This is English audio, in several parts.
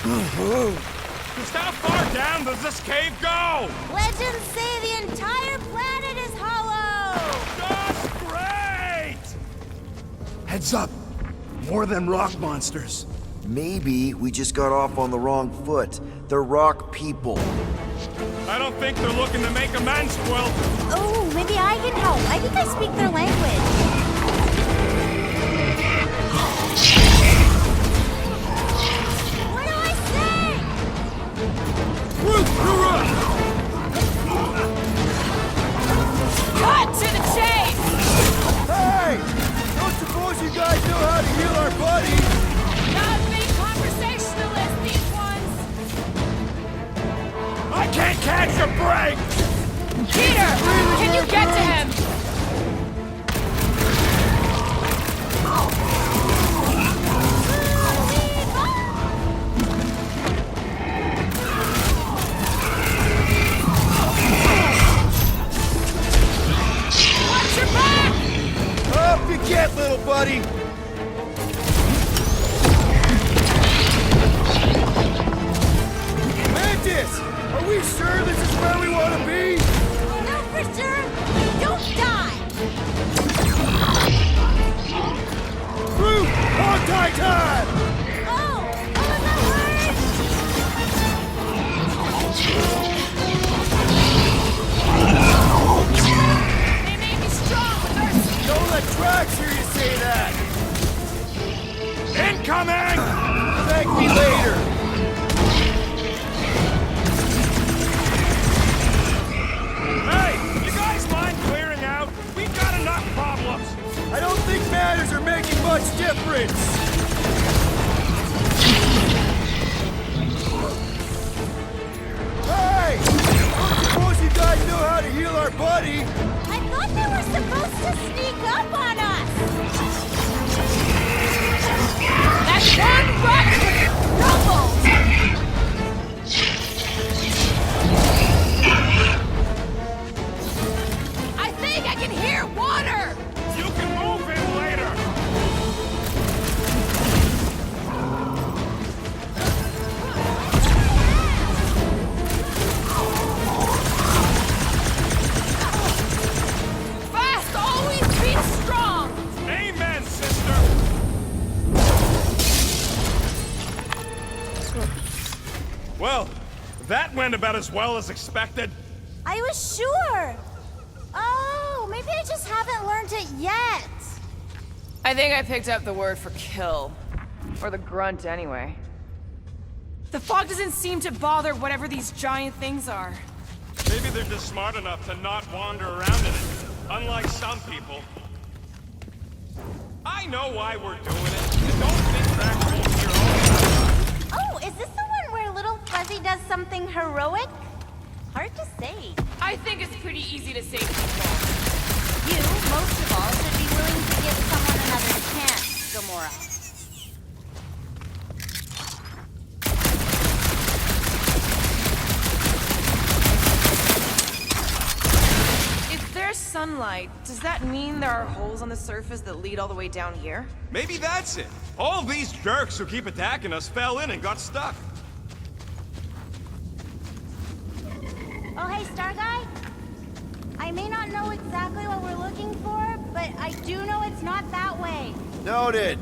Just how far down does this cave go? Legends say the entire planet is hollow! That's great! Heads up! More than rock monsters. Maybe we just got off on the wrong foot. They're rock people. I don't think they're looking to make amends, Quill. Oh, maybe I can help. I think I speak their language. What do I say? Cut to the chase! Hey! Don't suppose you guys know how to heal our buddy? Not being conversationalists, these ones! I can't catch a break! Peter! Can you get to him? Watch your back! Up you get, little buddy! Mantis! Are we sure this is where we want to be? No, for sure. Don't die. Crew, on time! Oh, that hurt. They made me strong with our... Don't let Drax hear you say that! Incoming! Thank me later! Hey, you guys mind clearing out? We've got enough problems. I don't think manners are making much difference! Hey! Don't suppose you guys know how to heal our buddy? I thought they were supposed to sneak up on us. That's one rock rumbled! I think I can hear water! You can move in later. Fast always beats strong! Amen, sister. Well, that went about as well as expected. I was sure. Oh, maybe I just haven't learned it yet. I think I picked up the word for kill. Or the grunt, anyway. The fog doesn't seem to bother whatever these giant things are. Maybe they're just smart enough to not wander around in it, unlike some people. I know why we're doing it. And don't think Drax won't hear all Oh, is this the one where little Fuzzy does something heroic? Hard to say. I think it's pretty easy to say people. You, most of all, should be willing to give someone another chance, Gamora. If there's sunlight, does that mean there are holes on the surface that lead all the way down here? Maybe that's it. All these jerks who keep attacking us fell in and got stuck. Oh, hey, Star Guy? I may not know exactly what we're looking for, but I do know it's not that way. Noted.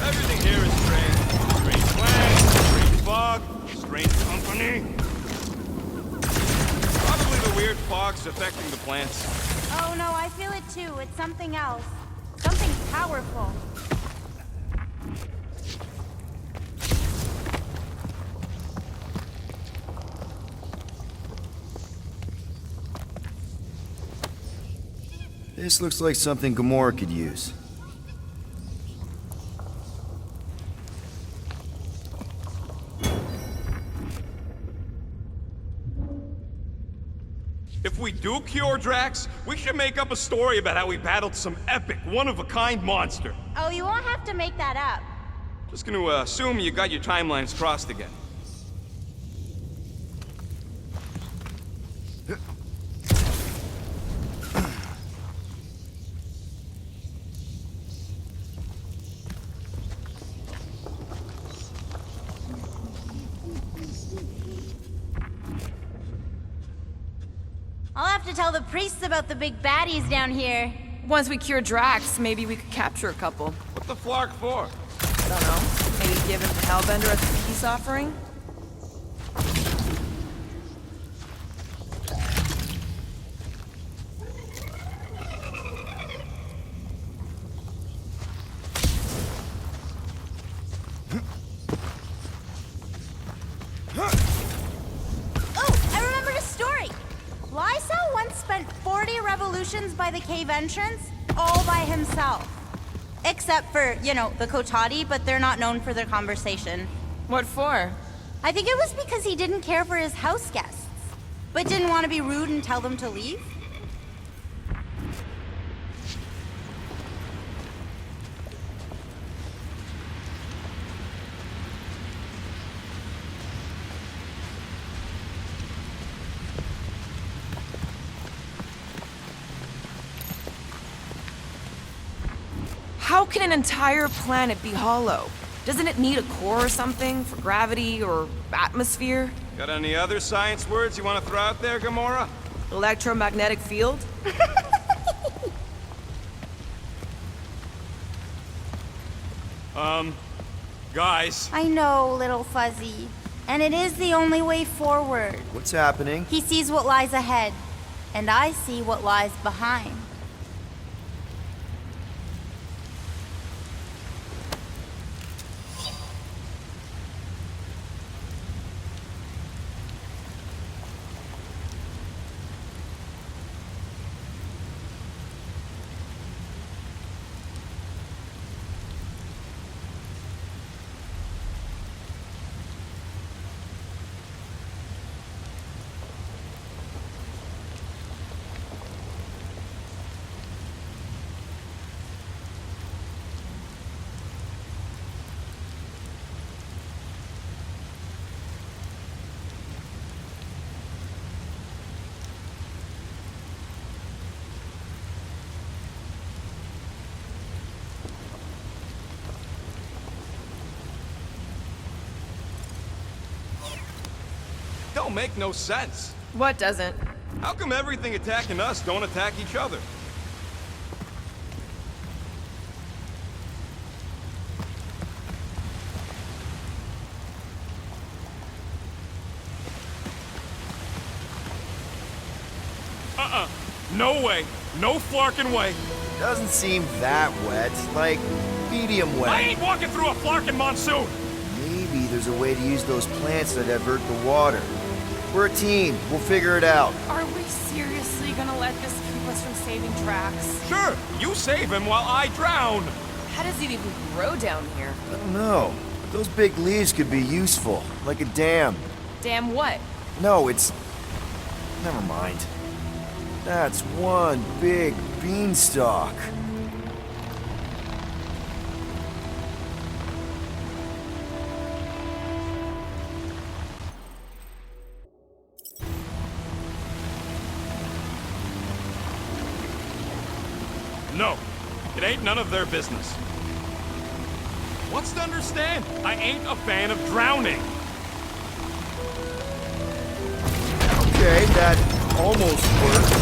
Everything here is strange. Strange plans, strange fog, strange company. Probably the weird fog's affecting the plants. Oh no, I feel it too. It's something else. Something powerful. This looks like something Gamora could use. If we do cure Drax, we should make up a story about how we battled some epic, one-of-a-kind monster. Oh, you won't have to make that up. Just gonna assume you got your timelines crossed again. to tell the priests about the big baddies down here. Once we cure Drax, maybe we could capture a couple. What the flark for? I don't know. Maybe give him to Hellbender as a peace offering? Oh, I remembered a story. Lysa once spent 40 revolutions by the cave entrance, all by himself. Except for, you know, the Kotati, but they're not known for their conversation. What for? I think it was because he didn't care for his house guests, but didn't want to be rude and tell them to leave. How can an entire planet be hollow? Doesn't it need a core or something for gravity or atmosphere? Got any other science words you want to throw out there, Gamora? Electromagnetic field? Guys. I know, little Fuzzy. And it is the only way forward. What's happening? He sees what lies ahead, and I see what lies behind. Don't make no sense. What doesn't? How come everything attacking us don't attack each other? No way. No flarkin' way. Doesn't seem that wet. Like, medium I wet. ain't walking through a flarkin' monsoon. Maybe there's a way to use those plants to divert the water. We're a team. We'll figure it out. Are we seriously gonna let this keep us from saving Drax? Sure, you save him while I drown. How does it even grow down here? I don't know. But those big leaves could be useful. Like a dam. Damn what? No, it's... Never mind. That's one big beanstalk. No, it ain't none of their business. What's to understand? I ain't a fan of drowning. Okay, that almost worked.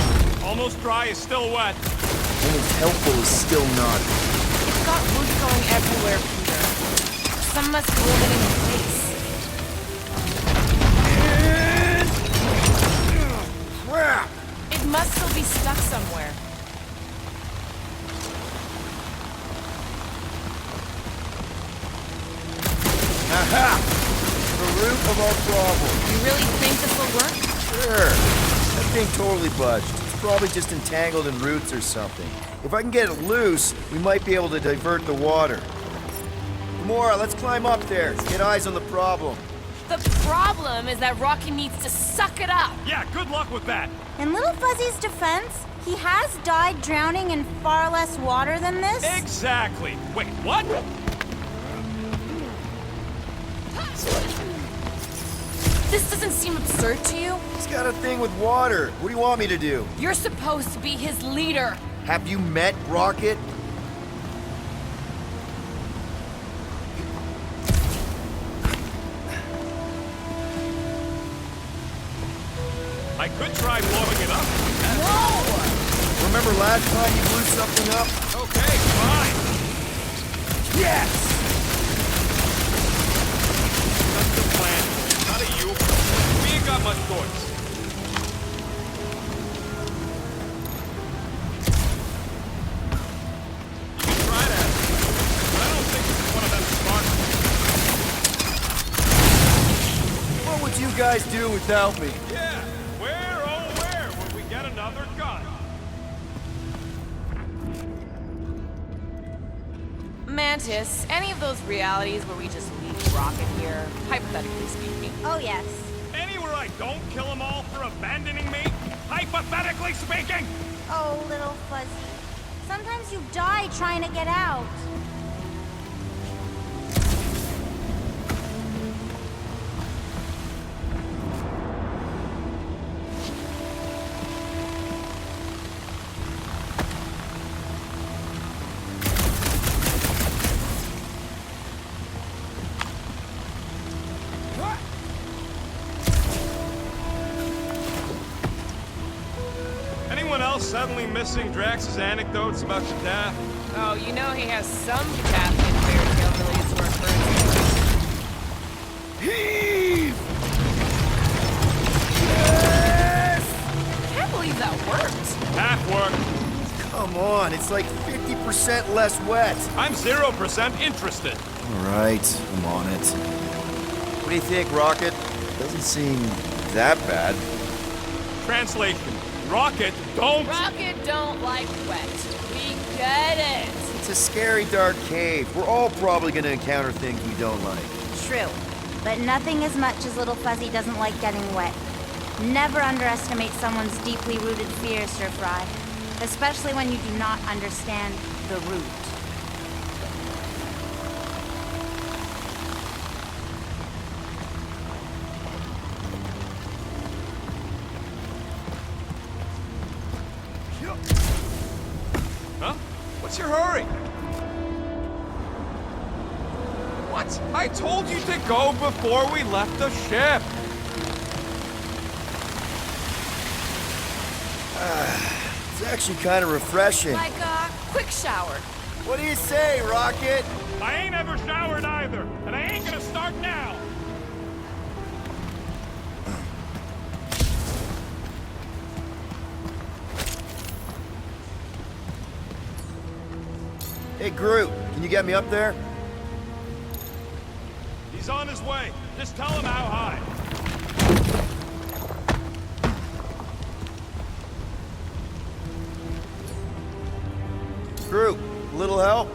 Almost dry is still wet. Almost helpful is still not. It's got roots going everywhere, Peter. Some must be holding it in place. Crap! It must still be stuck somewhere. Aha! The root of our problem. You really think this will work? Sure. That thing totally budged. It's probably just entangled in roots or something. If I can get it loose, we might be able to divert the water. Gamora, let's climb up there. Get eyes on the problem. The problem is that Rocky needs to suck it up. Yeah, good luck with that. In Little Fuzzy's defense, he has died drowning in far less water than this. Exactly. Wait, what? This doesn't seem absurd to you? He's got a thing with water. What do you want me to do? You're supposed to be his leader. Have you met Rocket? I could try blowing it up. Remember last time you blew something up? Okay, fine. Yes! That's the plan. Not a you. We ain't got much choice. You can try that, but I don't think it's one of them smart. What would you guys do without me? Yeah, where, oh where, will we get another gun? Mantis, any of those realities where we just leave Rocket here, hypothetically speaking? Oh, yes. Anywhere I don't kill them all for abandoning me, hypothetically speaking. Oh, little Fuzzy. Sometimes you die trying to get out. Anyone else suddenly missing Drax's anecdotes about your death? Oh, you know he has some Kafkian fairy tale related to our current Heave! I can't believe that worked. Half work. Come on, it's like 50% less wet. I'm 0% interested. All right, I'm on it. What do you think, Rocket? Doesn't seem that bad. Translation. Rocket, don't... Rocket don't like wet. We get it. It's a scary dark cave. We're all probably gonna encounter things we don't like. True. But nothing as much as little Fuzzy doesn't like getting wet. Never underestimate someone's deeply rooted fears, Sir Fry. Especially when you do not understand the root. Huh? What's your hurry? What? I told you to go before we left the ship. It's actually kind of refreshing. Like a quick shower. What do you say, Rocket? I ain't ever showered either, and I ain't gonna start now. Hey, Groot, can you get me up there? He's on his way. Just tell him how high. Groot, a little help?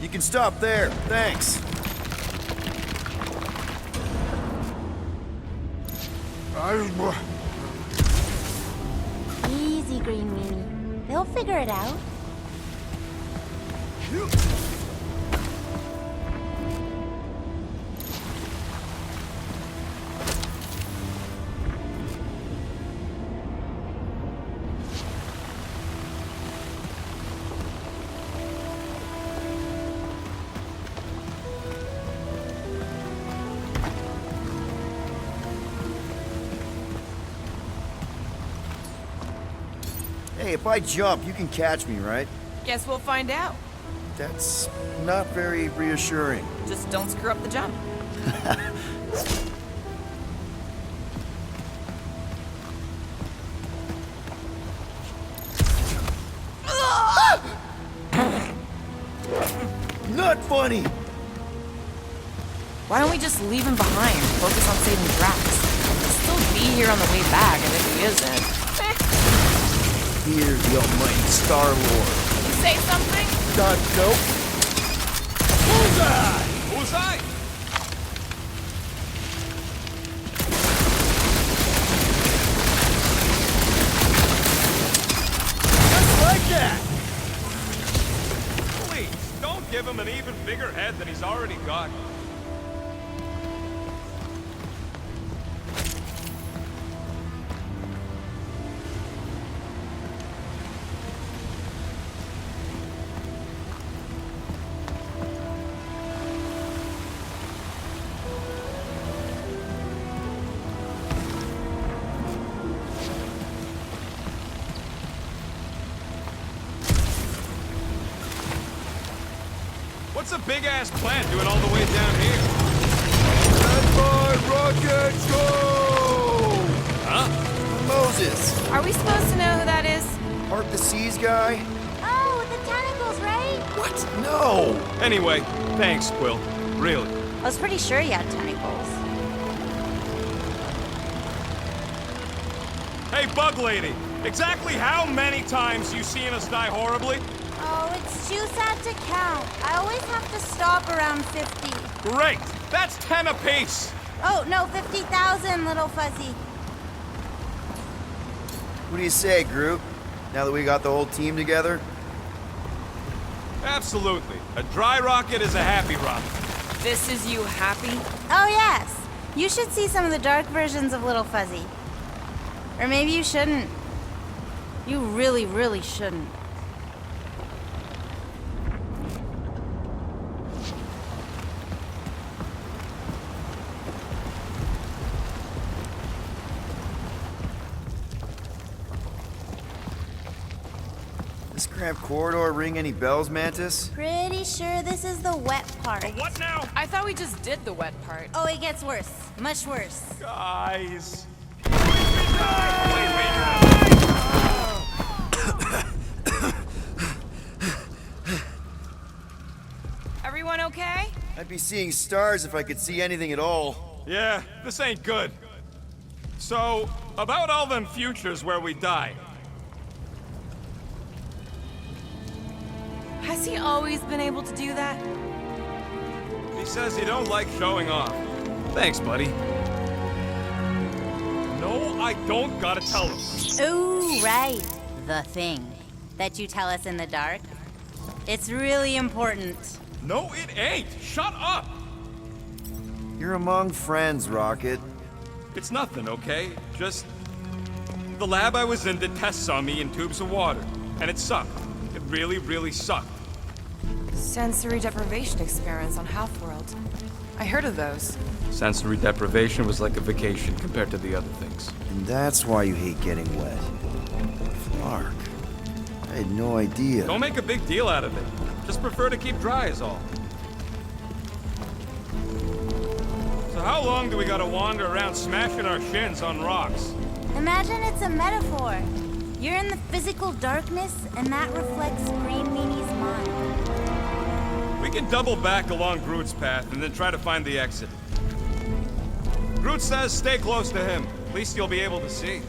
You can stop there, thanks. Easy, Green Weenie. They'll figure it out. Hey, if I jump, you can catch me, right? Guess we'll find out. That's not very reassuring. Just don't screw up the jump. Not funny! Why don't we just leave him behind and focus on saving Drax? He'll still be here on the way back, and if he isn't... Here's the almighty Star-Lord. You say something? God, nope. Bullseye! Bullseye! Just like that! Please, don't give him an even bigger head than he's already got. That's a big-ass plant doing all the way down here. Stand by, rocket show! Huh? Moses! Are we supposed to know who that is? Part the Seas guy? Oh, with the tentacles, right? What? No! Anyway, thanks, Quill. Really. I was pretty sure you had tentacles. Hey, Bug Lady, exactly how many times you seen us die horribly? Oh, it's too sad to count. I always have to stop around 50. Great! That's 10 apiece! Oh, no, 50,000, little fuzzy. What do you say, Groot? Now that we got the whole team together? Absolutely. A dry rocket is a happy rocket. This is you happy? Oh, yes. You should see some of the dark versions of Little Fuzzy. Or maybe you shouldn't. You really, really shouldn't. This cramped corridor ring any bells, Mantis? Pretty sure this is the wet part. What now? I thought we just did the wet part. Oh, it gets worse. Much worse. Guys. Everyone okay? I'd be seeing stars if I could see anything at all. Yeah, this ain't good. So, about all them futures where we die. Has he always been able to do that? He says he don't like showing off. Thanks, buddy. No, I don't gotta tell him. Oh, right. The thing that you tell us in the dark. It's really important. No, it ain't. Shut up. You're among friends, Rocket. It's nothing, okay? Just... the lab I was in did tests on me in tubes of water, and it sucked. It really, really sucked. Sensory deprivation experiments on Half-World. I heard of those. Sensory deprivation was like a vacation compared to the other things. And that's why you hate getting wet. Clark. I had no idea. Don't make a big deal out of it. Just prefer to keep dry is all. So how long do we gotta wander around smashing our shins on rocks? Imagine it's a metaphor. You're in the physical darkness, and that reflects Green Meanie's mind. We can double back along Groot's path and then try to find the exit. Groot says stay close to him. At least you'll be able to see.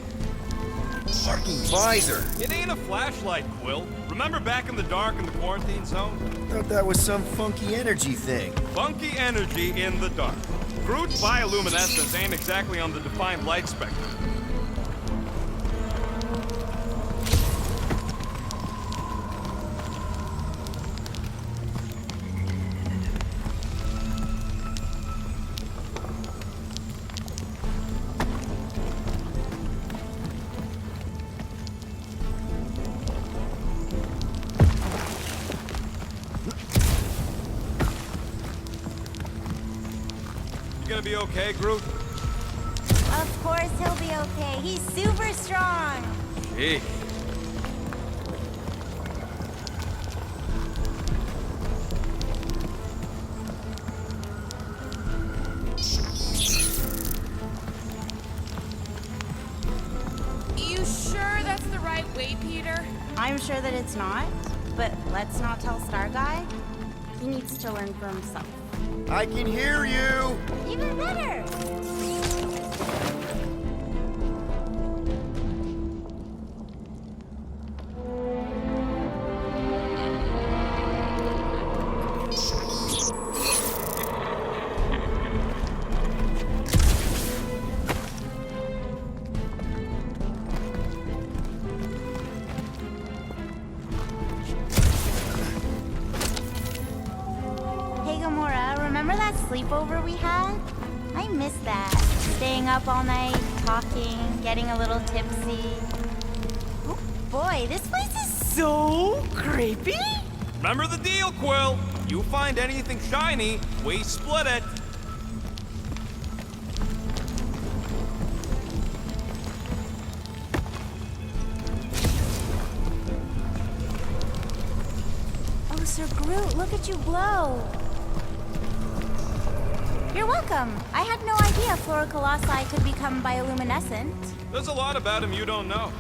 Parking visor. It ain't a flashlight, Quill. Remember back in the dark in the quarantine zone? Thought that was some funky energy thing. Funky energy in the dark. Groot's bioluminescence ain't exactly on the defined light spectrum. You gonna be okay, Groot? Of course he'll be okay. He's super strong. Gee. You sure that's the right way, Peter? I'm sure that it's not, but let's not tell Star Guy. He needs to learn for himself. I can hear you! Even better! Hey, Gamora, remember that sleepover we had? I miss that. Staying up all night, talking, getting a little tipsy. Oh boy, this place is so creepy! Remember the deal, Quill. You find anything shiny, we split it. Oh, Sir Groot. Root, look at you glow. You're welcome. I had no idea Floricolossi could become bioluminescent. There's a lot about him you don't know.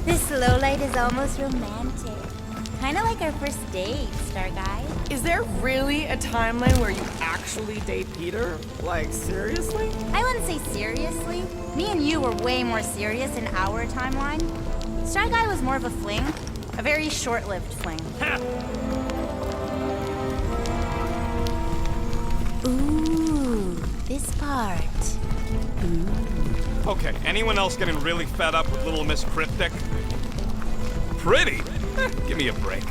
This lowlight is almost romantic. Kind of like our first date, Star Guy. Is there really a timeline where you actually date Peter? Like, seriously? I wouldn't say seriously. Me and you were way more serious in our timeline. Star Guy was more of a fling. A very short-lived fling. Ooh, this part. Okay, anyone else getting really fed up with Little Miss Cryptic? Pretty? Give me a break.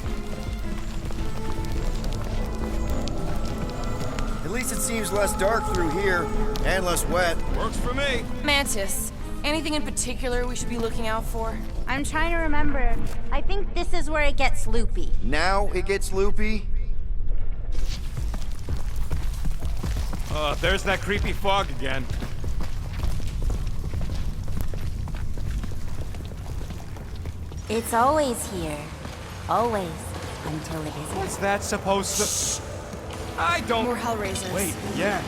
At least it seems less dark through here, and less wet. Works for me. Mantis, anything in particular we should be looking out for? I'm trying to remember. I think this is where it gets loopy. Now it gets loopy. There's that creepy fog again. It's always here. Always. Until it isn't. What's that supposed to... I don't... More Hellraisers. Wait, yeah.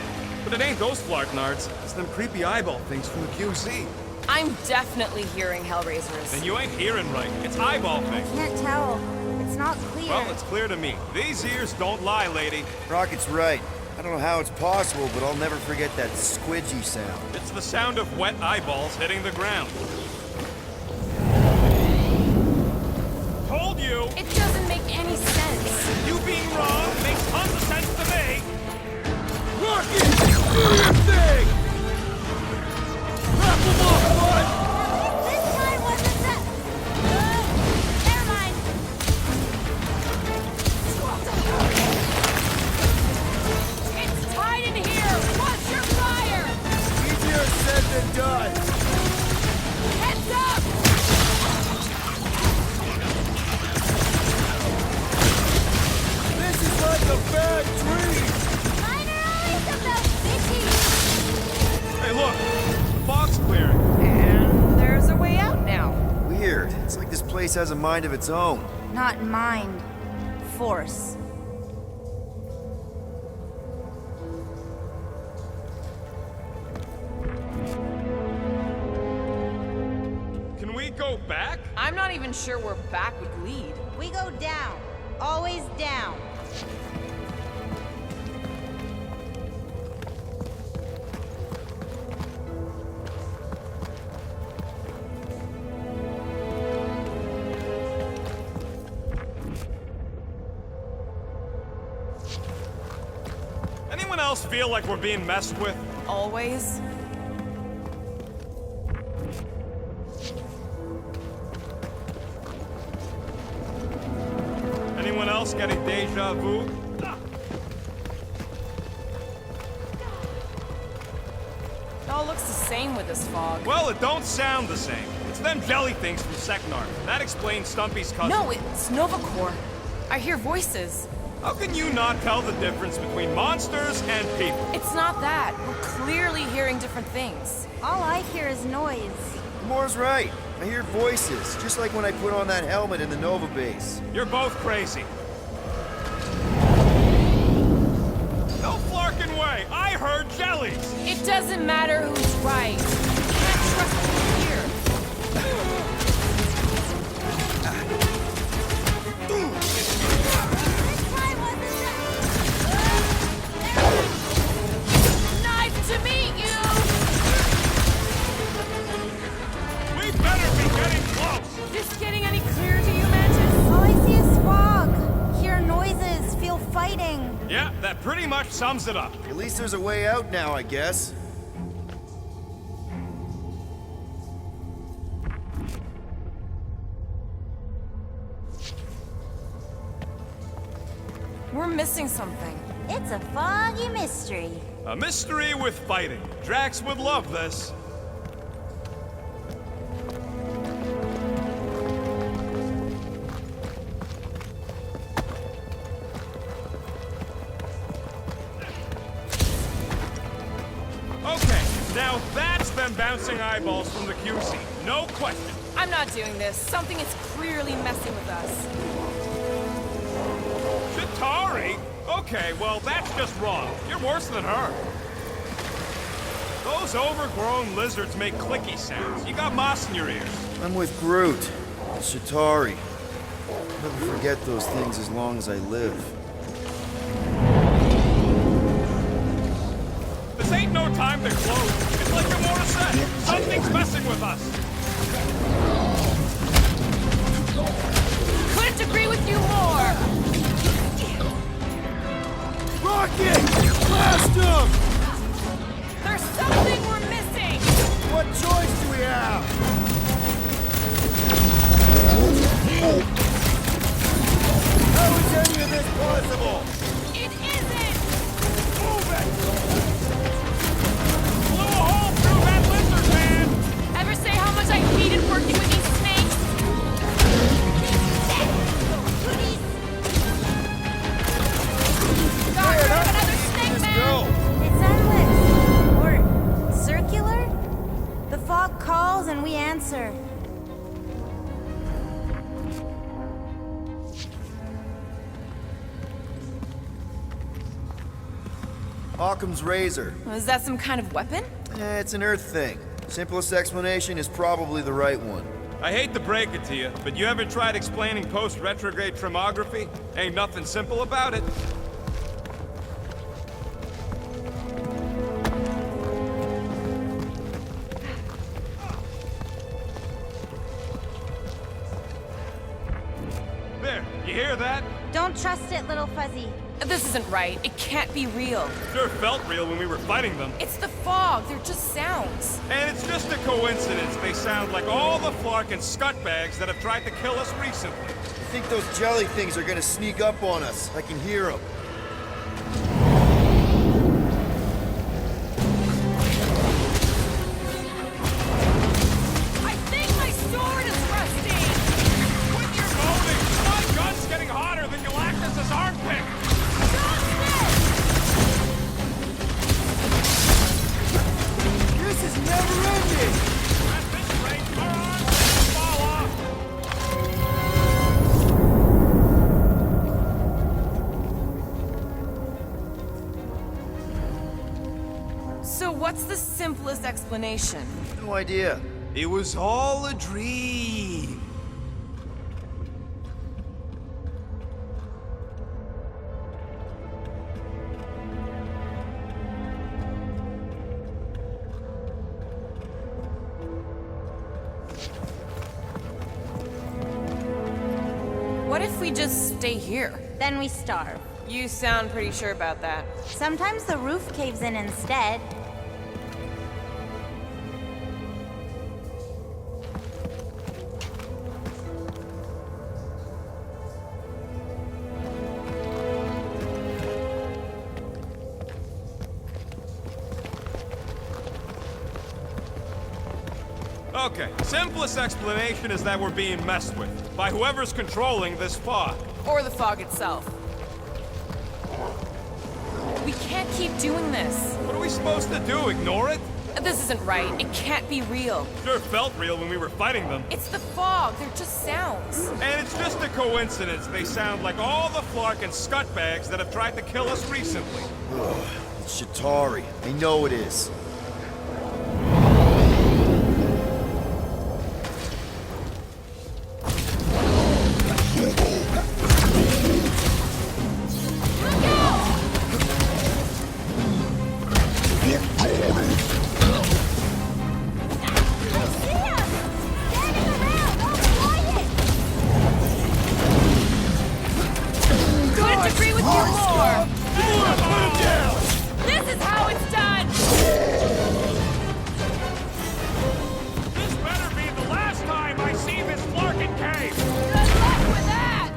But it ain't those Flarknards. It's them creepy eyeball things from the QC. I'm definitely hearing Hellraisers. Then you ain't hearing right. It's eyeball things. Can't tell. It's not clear. Well, it's clear to me. These ears don't lie, lady. Rocket's right. I don't know how it's possible, but I'll never forget that squidgy sound. It's the sound of wet eyeballs hitting the ground. Told you! It doesn't make any sense. You being wrong makes tons of sense to me! Rocket! Do your thing! Wrap them up, bud! This time wasn't that. Never mind. It's tight in here! Watch your fire! Easier said than done. Heads up! This is like a bad dream. Mine are always about bitchy. Hey, look! The fog's clearing. And there's a way out now. Weird. It's like this place has a mind of its own. Not mind. Force. Can we go back? I'm not even sure where back would lead. We go down. Always down. Anyone else feel like we're being messed with? Always. Anyone else getting deja vu? same with this fog. Well, it don't sound the same. It's them jelly things from Seknar. That explains Stumpy's cousin. No, it's Nova Corps. I hear voices. How can you not tell the difference between monsters and people? It's not that. We're clearly hearing different things. All I hear is noise. Gamora's right. I hear voices, just like when I put on that helmet in the Nova base. You're both crazy. No flarking way! I heard jellies! It doesn't matter who's right. You can't trust what you hear. Nice to meet you! We better be getting close! This getting any clearer to you, Mantis? All I see is fog. Hear noises, feel fighting. Yeah, that pretty much sums it up. At least there's a way out now, I guess. We're missing something. It's a foggy mystery. A mystery with fighting. Drax would love this. Okay, now that's them bouncing eyeballs from the QC. No question. I'm not doing this. Something is clearly messing with us. Chitauri? Okay, well, that's just wrong. You're worse than her. Those overgrown lizards make clicky sounds. You got moss in your ears. I'm with Groot. Chitauri. I'll never forget those things as long as I live. This ain't no time to close. It's like Gamora said. Something's messing with us. Couldn't agree with you more! Rocket! Blast him! There's something we're missing! What choice do we have? How is any of this possible? It isn't! Move it! Blew a hole through that lizard, man! Ever say how much I hated working with these snakes? God, Man, I another think snake we just man! go. It's endless. Or circular? The fog calls and we answer. Occam's razor. Is that some kind of weapon? It's an Earth thing. Simplest explanation is probably the right one. I hate to break it to you, but you ever tried explaining post-retrograde tremography? Ain't nothing simple about it. There, you hear that? Don't trust it, little fuzzy. This isn't right. It can't be real. Sure felt real when we were fighting them. It's the fog. They're just sounds. And it's just a coincidence they sound like all the flark and scuttbags that have tried to kill us recently. I think those jelly things are gonna sneak up on us. I can hear them. I think my sword is rusting! Quit your moaning! My gun's getting hotter than Galactus's armpit! This is never ending! At this rate, our arms will fall off! So what's the simplest explanation? No idea. It was all a dream. What if we just stay here? Then we starve. You sound pretty sure about that. Sometimes the roof caves in instead. Okay, simplest explanation is that we're being messed with by whoever's controlling this fog. Or the fog itself. We can't keep doing this. What are we supposed to do, ignore it? This isn't right. It can't be real. Sure felt real when we were fighting them. It's the fog. They're just sounds. And it's just a coincidence they sound like all the Flark and Scutbags that have tried to kill us recently. It's Shatari. I know it is. Couldn't agree with you more. This is how it's done. This better be the last time I see this Flarkin cave! Good luck with that.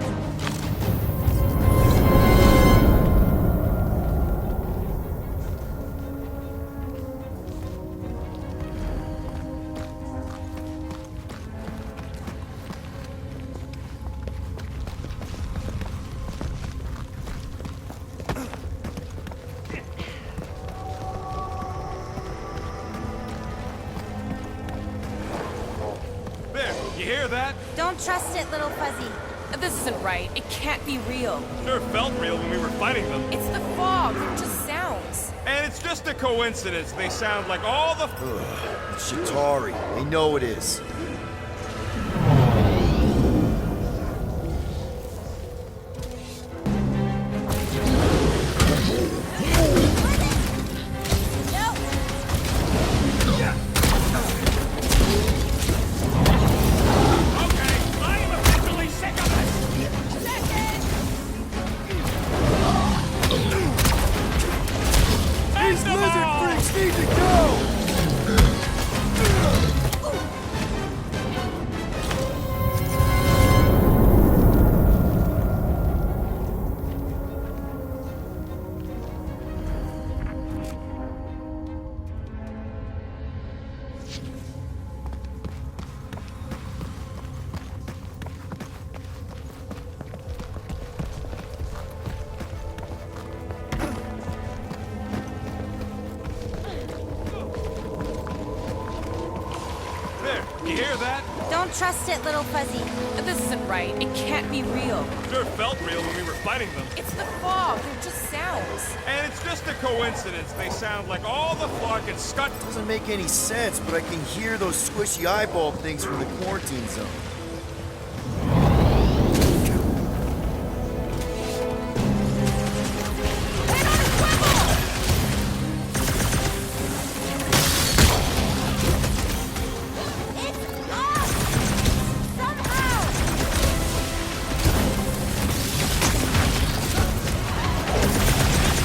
There, you hear that? Don't trust it, little fuzzy. This isn't right. It can't be real. Sure felt real when we were fighting them. It's the fog. They're just sounds. And it's just a coincidence they sound like all the It's Shatari. I know it is. Okay, I'm officially sick of this! These lizard freaks need to go! There, you hear that? Don't trust it, little fuzzy. This isn't right. It can't be real. Sure felt real when we were fighting them. It's the fog. They're just sounds. And it's just a coincidence they sound like all the Flark and Scut... Doesn't make any sense, but I can hear those squishy eyeball things from the quarantine zone. It's off! Somehow!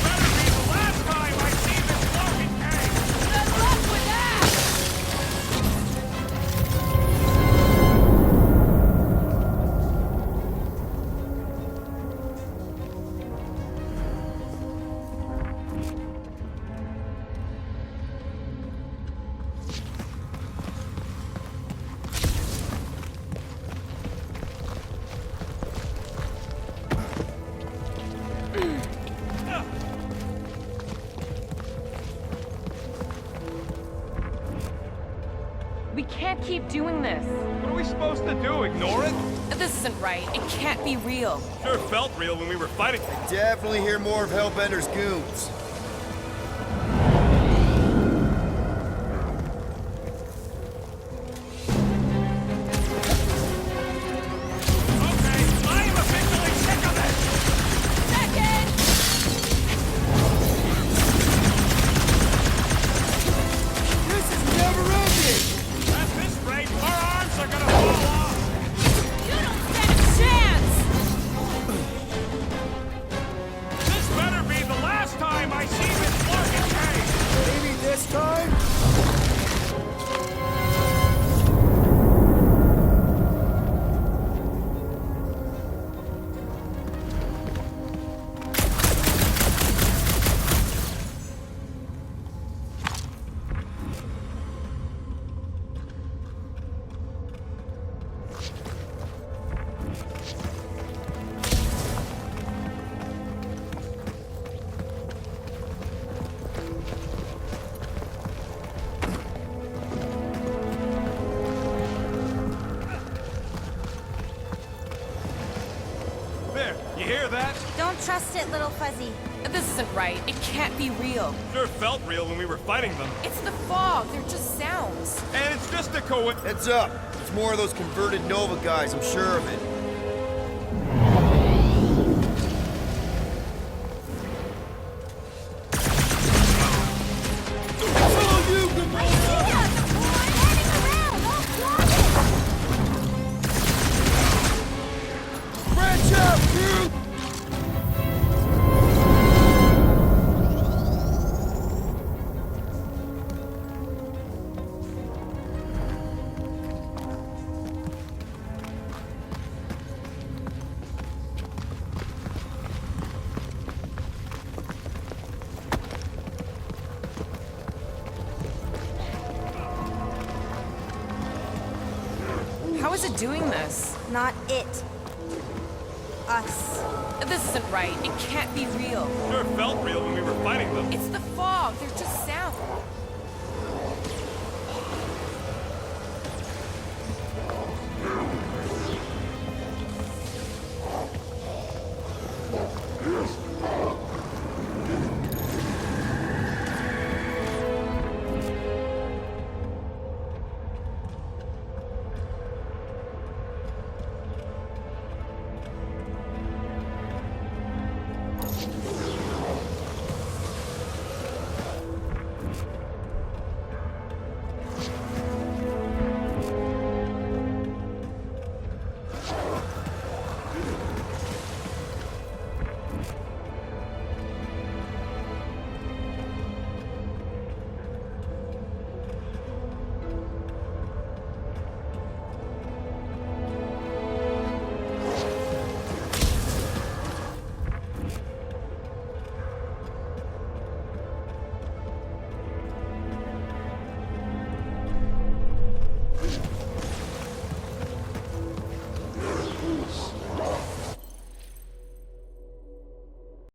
Better be the last time I see this Flarkin cave! Good luck with that. We can't keep doing this. What are we supposed to do, ignore it? This isn't right. It can't be real. Sure felt real when we were fighting. Definitely hear more of Hellbender's goons. Okay, I'm officially sick of this! Second. This is never ending! At this rate, our arms are gonna fall off! You don't stand a chance. This better be the last time I You hear that? Don't trust it, little fuzzy. This isn't right. It can't be real. Sure felt real when we were fighting them. It's the fog. They're just sounds. And it's just a Heads up! It's more of those converted Nova guys, I'm sure of it. I see ya! Turning around! I'll fly it! Branch out, crew! How is it doing this? Not it. Us. This isn't right. It can't be real. Sure felt real when we were fighting them. It's the fog. They're just sounds.